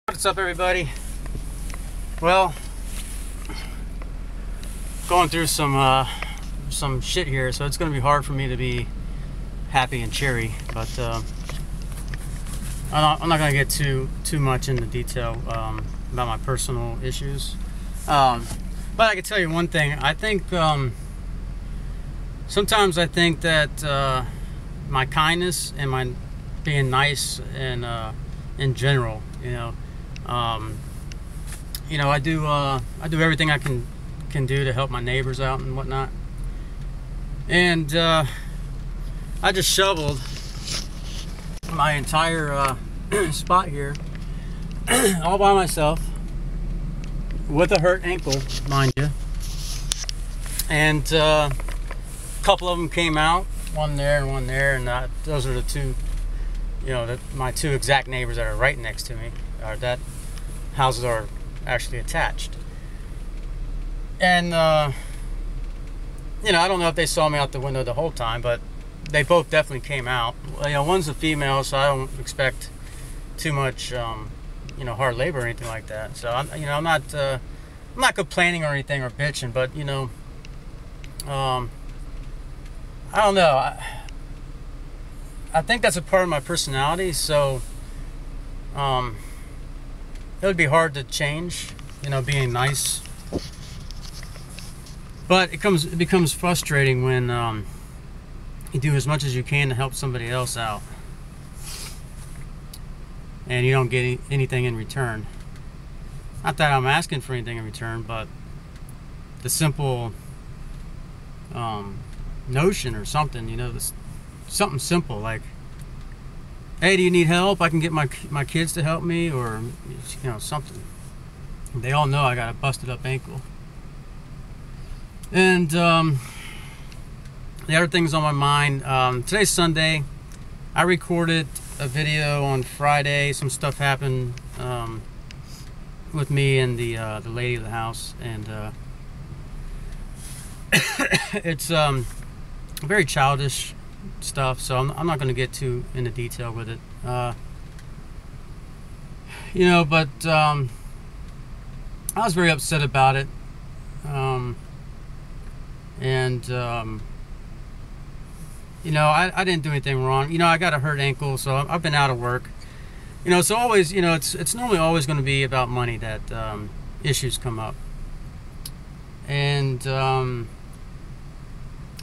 What's up, everybody? Well, going through some shit here, so it's going to be hard for me to be happy and cheery. But I'm not going to get too much into detail about my personal issues. But I can tell you one thing. I think sometimes I think that my kindness and my being nice and in general, I do everything I can do to help my neighbors out and whatnot. And I just shoveled my entire spot here all by myself with a hurt ankle, mind you. And a couple of them came out, one there and one there, and those are the two, my two exact neighbors that are right next to me. That houses are actually attached. And I don't know if they saw me out the window the whole time, but they both definitely came out. One's a female, so I don't expect too much hard labor or anything like that. So I'm not complaining or anything or bitching, but I don't know. I think that's a part of my personality, so it would be hard to change, being nice. But it becomes frustrating when you do as much as you can to help somebody else out, and you don't get anything in return. Not that I'm asking for anything in return, but the simple notion or something, something simple like, hey, do you need help? I can get my kids to help me, or something. They all know I got a busted up ankle. And the other things on my mind, today's Sunday. I recorded a video on Friday. Some stuff happened with me and the lady of the house, and it's very childish stuff, so I'm not going to get too into detail with it. But I was very upset about it. I didn't do anything wrong. I got a hurt ankle, so I've been out of work. So always, it's normally always going to be about money that issues come up. And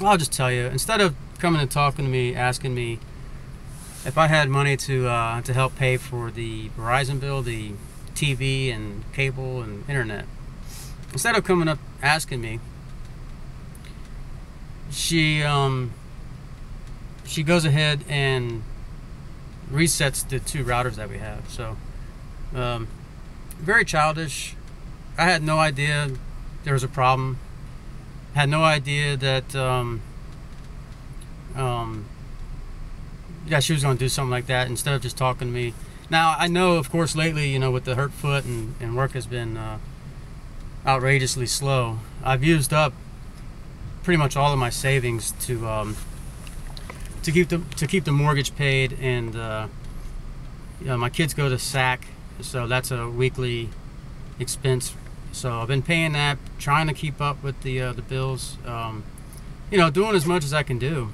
I'll just tell you, instead of coming and talking to me, asking me if I had money to help pay for the Verizon bill, the TV and cable and internet, instead of coming up asking me, she goes ahead and resets the two routers that we have. So very childish. I had no idea there was a problem. Had no idea that she was going to do something like that instead of just talking to me. Now I know, of course, lately, with the hurt foot and work has been outrageously slow. I've used up pretty much all of my savings to keep the mortgage paid, and my kids go to SAC, so that's a weekly expense. So I've been paying that, trying to keep up with the bills, doing as much as I can do.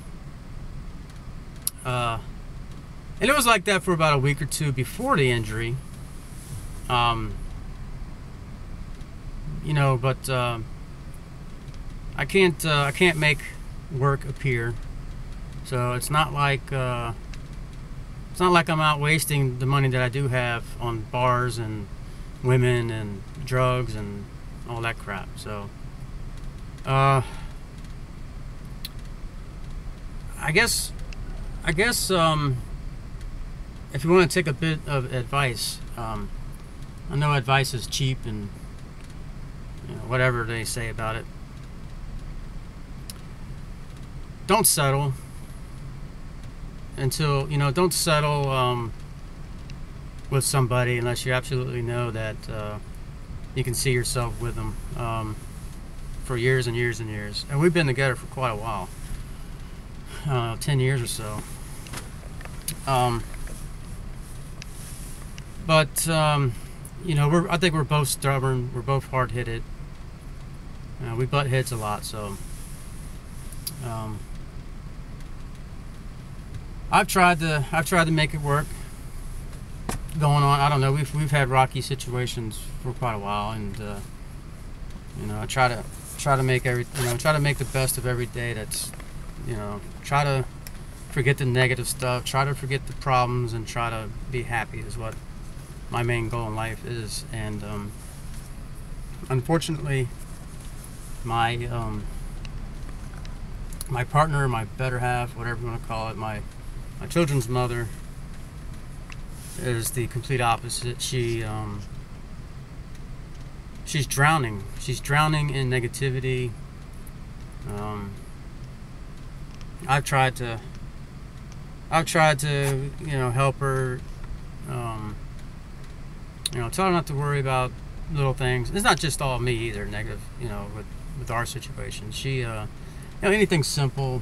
And it was like that for about a week or two before the injury. But I can't make work appear. So it's not like I'm out wasting the money that I do have on bars and women and drugs and all that crap. So I guess if you want to take a bit of advice, I know advice is cheap and whatever they say about it. Don't settle until don't settle with somebody unless you absolutely know that you can see yourself with them for years and years and years. And we've been together for quite a while, 10 years or so. But you know, I think we're both stubborn. We're both hard-headed. We butt heads a lot, so I've tried to make it work. Going on, I don't know. We've had rocky situations for quite a while, and you know, I try to make try to make the best of every day. That's, you know, try to forget the negative stuff, try to forget the problems, and try to be happy is what my main goal in life is. And unfortunately, my partner, my better half, whatever you want to call it, my children's mother, is the complete opposite. She's drowning. She's drowning in negativity. I've tried to, you know, help her. You know, tell her not to worry about little things. It's not just all me either. Negative, you know, with our situation. She, you know, anything simple.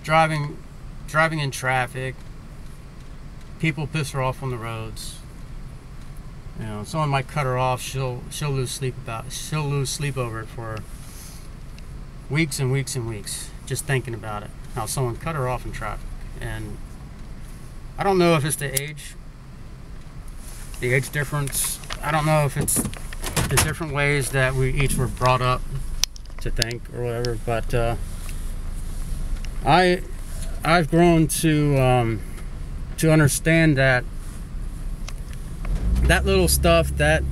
Driving in traffic. People piss her off on the roads. You know, someone might cut her off. She'll lose sleep over it for weeks and weeks and weeks, just thinking about it. How someone cut her off in traffic. And I don't know if it's the age difference. I don't know if it's the different ways that we each were brought up to think or whatever. But I've grown to understand that little stuff, that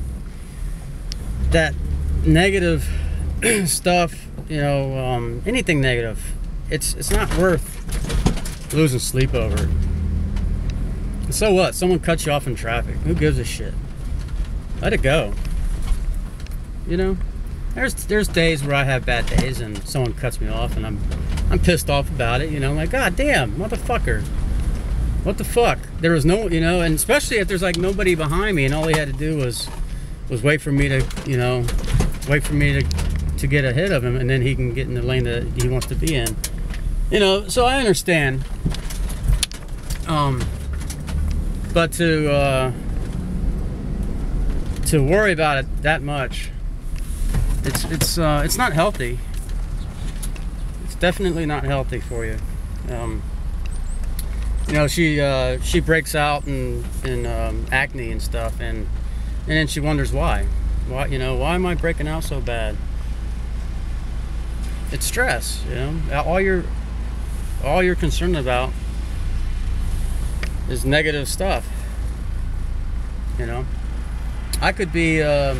negative stuff, you know, anything negative, it's not worth losing sleep over it. So what? Someone cuts you off in traffic. Who gives a shit? Let it go. You know, there's days where I have bad days and someone cuts me off and I'm pissed off about it. You know, like, God damn, motherfucker. What the fuck? There was no, you know, and especially if there's like nobody behind me and all he had to do was wait for me to, you know, to get ahead of him, and then he can get in the lane that he wants to be in. You know, so I understand. But to worry about it that much, it's not healthy. It's definitely not healthy for you. You know, she breaks out in acne and stuff, and then she wonders why. You know, why am I breaking out so bad? It's stress. You know, all you're concerned about is negative stuff. You know, I could be a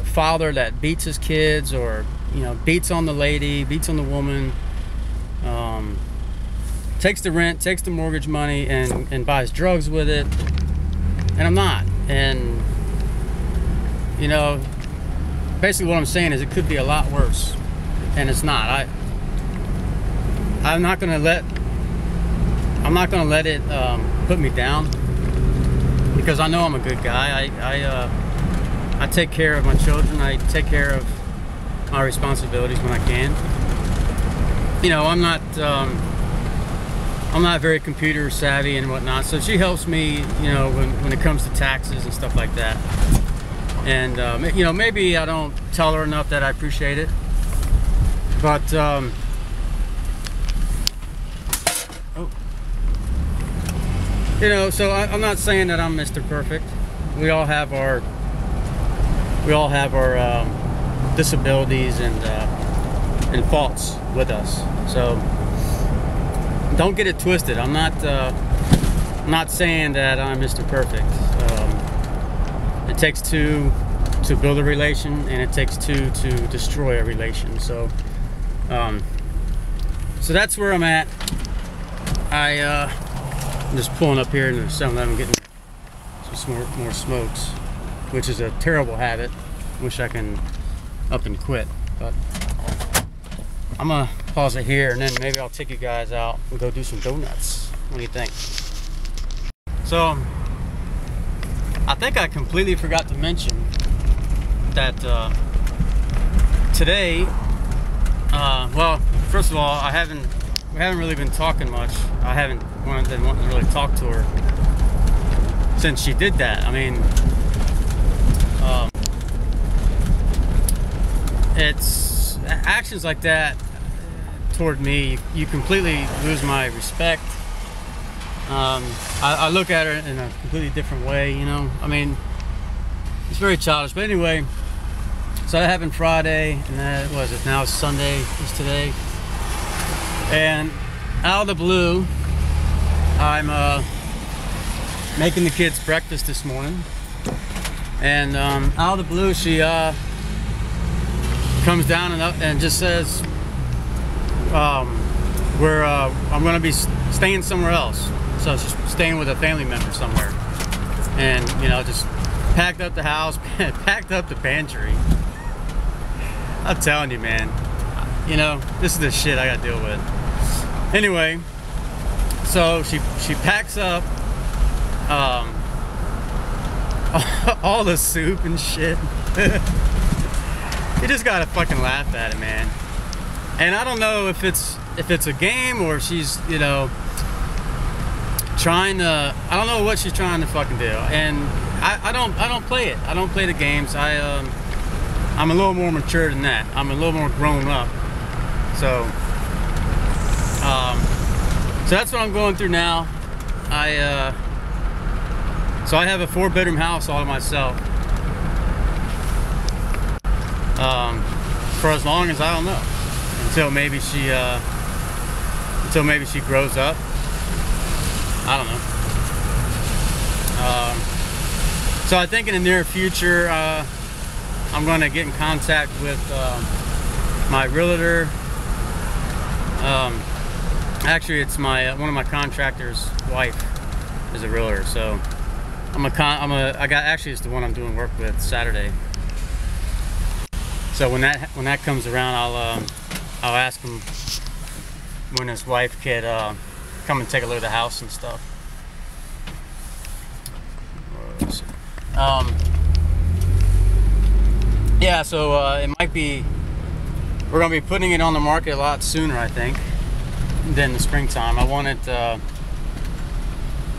father that beats his kids, or, you know, beats on the lady, beats on the woman, takes the rent, takes the mortgage money, and buys drugs with it, and I'm not. And, you know, basically what I'm saying is it could be a lot worse, and it's not. I'm not gonna let it put me down, because I know I'm a good guy. I take care of my children. I take care of my responsibilities when I can. You know, I'm not very computer savvy and whatnot, so she helps me, you know, when it comes to taxes and stuff like that. And you know, maybe I don't tell her enough that I appreciate it, but you know, so I'm not saying that I'm Mr. Perfect. We all have our disabilities and faults with us. So don't get it twisted. I'm not saying that I'm Mr. Perfect. It takes two to build a relation, and it takes two to destroy a relation. So so that's where I'm at. I'm just pulling up here in the 7-Eleven, getting some more smokes, which is a terrible habit. Wish I can up and quit, but I'm gonna pause it here, and then maybe I'll take you guys out and go do some donuts. What do you think? So I think I completely forgot to mention that today, well, first of all, I haven't we haven't really been talking much. I haven't been wanting to really talk to her since she did that. I mean, it's actions like that toward me, you completely lose my respect. I look at her in a completely different way, you know. I mean, it's very childish. But anyway, so that happened Friday, and that was it. Now it's Sunday. It's today, and out of the blue, I'm making the kids breakfast this morning, and out of the blue, she comes down and just says, I'm going to be staying somewhere else. So she's staying with a family member somewhere, and you know, just packed up the house, packed up the pantry. I'm telling you, man, you know, this is the shit I gotta deal with. Anyway, so she packs up all the soup and shit. You just gotta fucking laugh at it, man. And I don't know if it's a game or she's, you know, trying to, I don't know what she's trying to fucking do. And I don't play it. I don't play the games. I'm a little more mature than that. I'm a little more grown up. So so that's what I'm going through now. So I have a 4-bedroom house all to myself. For as long as, I don't know, until maybe she grows up. I don't know. So I think in the near future, I'm going to get in contact with my realtor. Actually, it's one of my contractor's wife is a realtor. So actually, it's the one I'm doing work with Saturday. So when that comes around, I'll ask him when his wife could come and take a look at the house and stuff. Yeah, so it might be, we're gonna be putting it on the market a lot sooner, I think, than the springtime. I want it,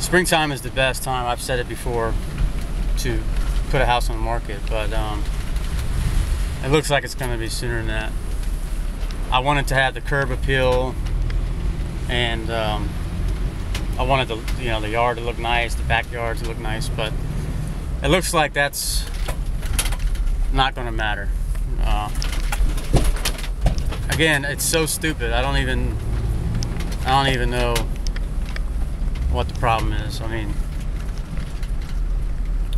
springtime is the best time, I've said it before, to put a house on the market, but it looks like it's gonna be sooner than that. I wanted to have the curb appeal, and I wanted the, you know, the yard to look nice, the backyard to look nice, but it looks like that's not going to matter. Again, it's so stupid. I don't even know what the problem is. I mean,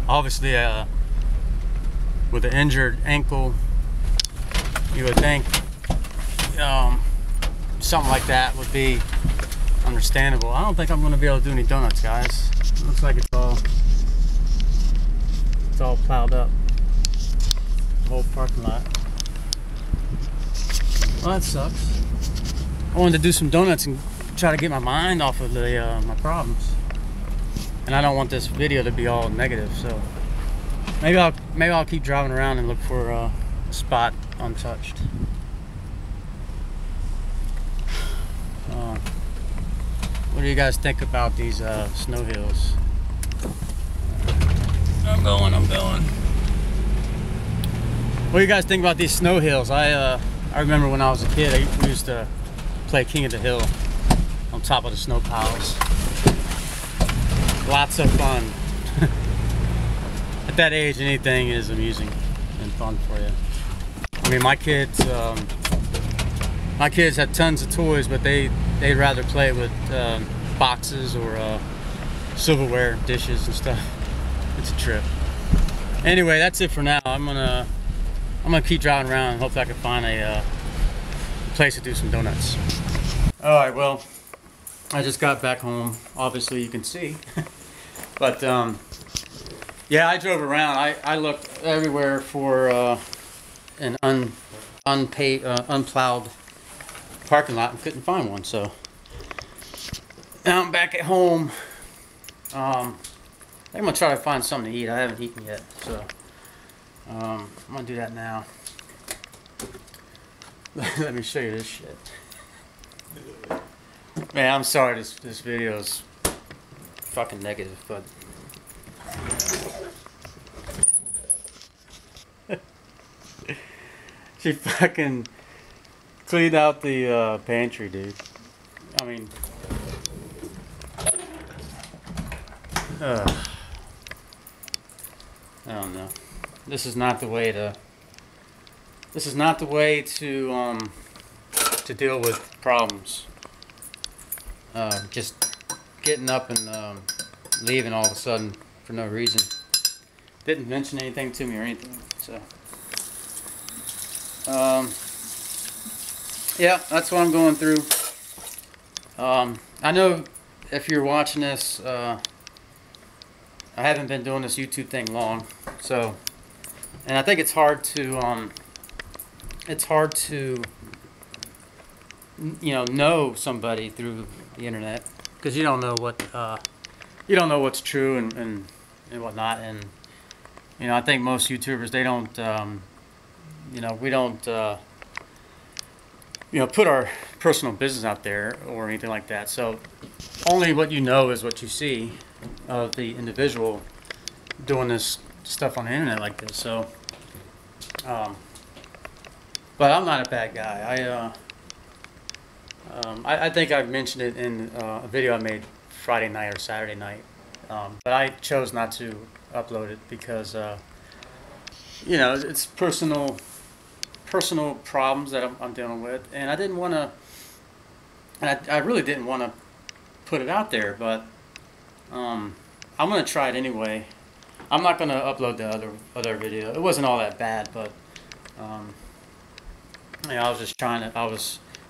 obviously, with an injured ankle, you would think something like that would be understandable. I don't think I'm going to be able to do any donuts, guys. It looks like it's all plowed up, the whole parking lot. Well, that sucks. I wanted to do some donuts and try to get my mind off of my problems, and I don't want this video to be all negative. So maybe I'll keep driving around and look for a spot untouched. What do you guys think about these snow hills? I'm going. What do you guys think about these snow hills? I remember when I was a kid, we used to play King of the Hill on top of the snow piles. Lots of fun. At that age, anything is amusing and fun for you. I mean, my kids had tons of toys, but they'd rather play with boxes or silverware, dishes and stuff. It's a trip. Anyway, that's it for now. I'm gonna keep driving around and hopefully I can find a place to do some donuts. All right, well, I just got back home. Obviously, you can see, but yeah, I drove around. I looked everywhere for an unplowed parking lot and couldn't find one. So now I'm back at home. I'm gonna try to find something to eat. I haven't eaten yet, so I'm gonna do that now. Let me show you this shit. Man, I'm sorry this video is fucking negative, but she fucking cleaned out the pantry, dude. I mean, I don't know. This is not the way to. This is not the way to deal with problems. Just getting up and leaving all of a sudden for no reason. Didn't mention anything to me or anything. So, yeah, that's what I'm going through. I know if you're watching this, I haven't been doing this YouTube thing long, so, and I think it's hard to know somebody through the internet, because you don't know what's true and whatnot. And I think most YouTubers, they don't we don't put our personal business out there or anything like that. So only what you know is what you see of the individual doing this stuff on the internet like this. So but I'm not a bad guy. I think I've mentioned it in a video I made Friday night or Saturday night, but I chose not to upload it because it's personal problems that I'm dealing with, and I didn't want to, and I really didn't want to put it out there, but I'm gonna try it anyway. I'm not gonna upload the other video. It wasn't all that bad, but I was just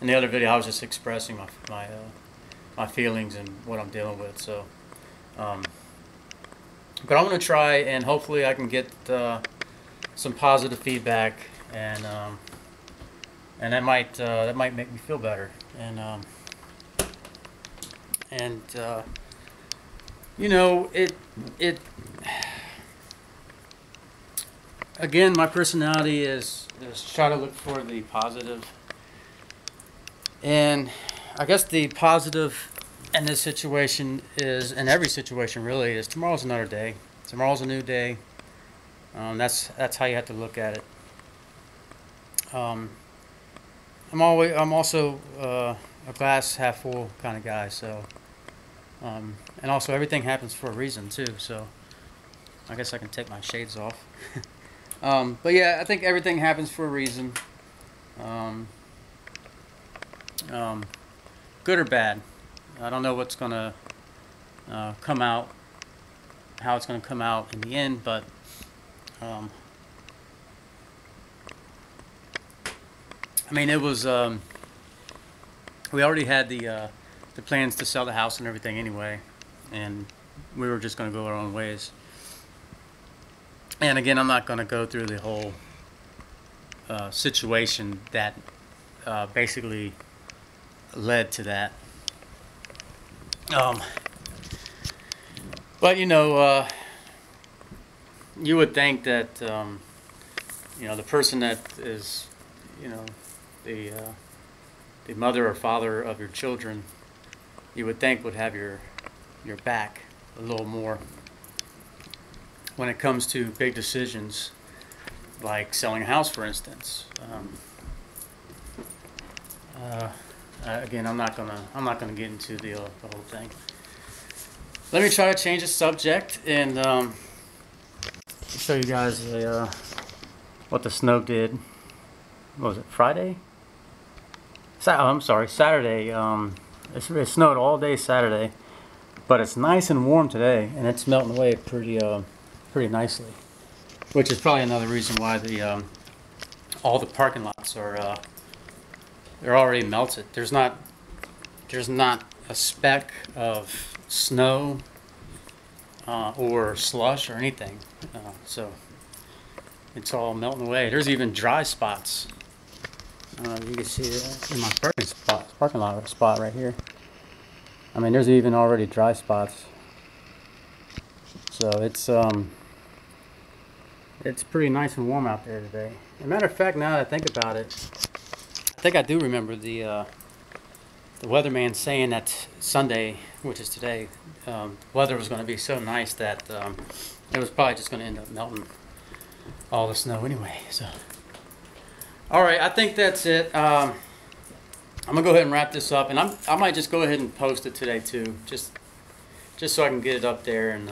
in the other video, I was just expressing my feelings and what I'm dealing with. So, but I'm gonna try, and hopefully I can get some positive feedback, and that might make me feel better. And it again, my personality is try to look for the positive. And I guess the positive in this situation is, in every situation really, is tomorrow's another day. Tomorrow's a new day. That's how you have to look at it. I'm also a glass half full kind of guy. So, and also everything happens for a reason too. So, I guess I can take my shades off. But yeah, I think everything happens for a reason. Good or bad. I don't know what's gonna come out, how it's gonna come out in the end, but I mean, it was we already had the plans to sell the house and everything anyway, and we were just gonna go our own ways. And again, I'm not gonna go through the whole situation that basically led to that. But you would think that the person that is the mother or father of your children, you would think would have your back a little more when it comes to big decisions like selling a house, for instance. Again, I'm not gonna get into the whole thing. Let me try to change the subject and show you guys what the snow did. What was it, Friday? I'm sorry, Saturday. It snowed all day Saturday, but it's nice and warm today, and it's melting away pretty nicely. Which is probably another reason why all the parking lots are they're already melted. There's not a speck of snow or slush or anything, so it's all melting away. There's even dry spots. You can see that in my parking lot spot right here. I mean, there's even already dry spots. So it's pretty nice and warm out there today. As a matter of fact, now that I think about it, I think I do remember the the weatherman saying that Sunday, which is today, weather was going to be so nice that it was probably just going to end up melting all the snow anyway. So, all right, I think that's it. I'm gonna go ahead and wrap this up, and I might just go ahead and post it today too, just so I can get it up there. And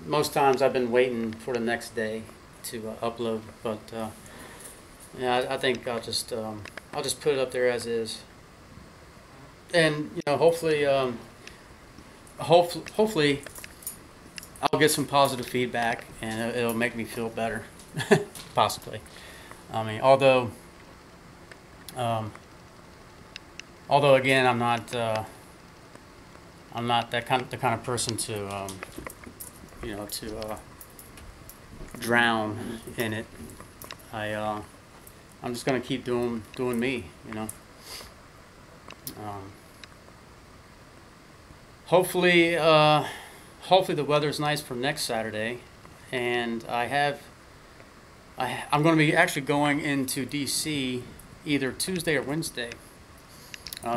most times I've been waiting for the next day to upload, but yeah, I think I'll just put it up there as is, and hopefully, hopefully I'll get some positive feedback, and it'll make me feel better, possibly. I mean, although again, I'm not the kind of person to drown in it. I'm just gonna keep doing me, Hopefully the weather's nice for next Saturday, and I'm going to be actually going into DC either Tuesday or Wednesday.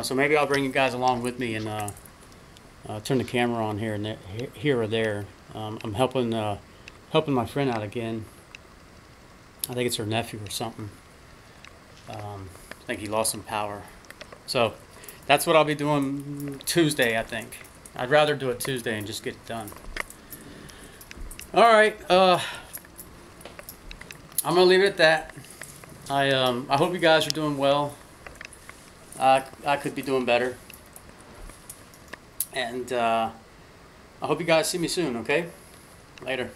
So maybe I'll bring you guys along with me and turn the camera on here and here or there. I'm helping my friend out again. I think it's her nephew or something. I think he lost some power. So that's what I'll be doing Tuesday, I think. I'd rather do it Tuesday and just get it done. All right, I'm gonna leave it at that. I hope you guys are doing well. I could be doing better, and I hope you guys see me soon. Okay, later.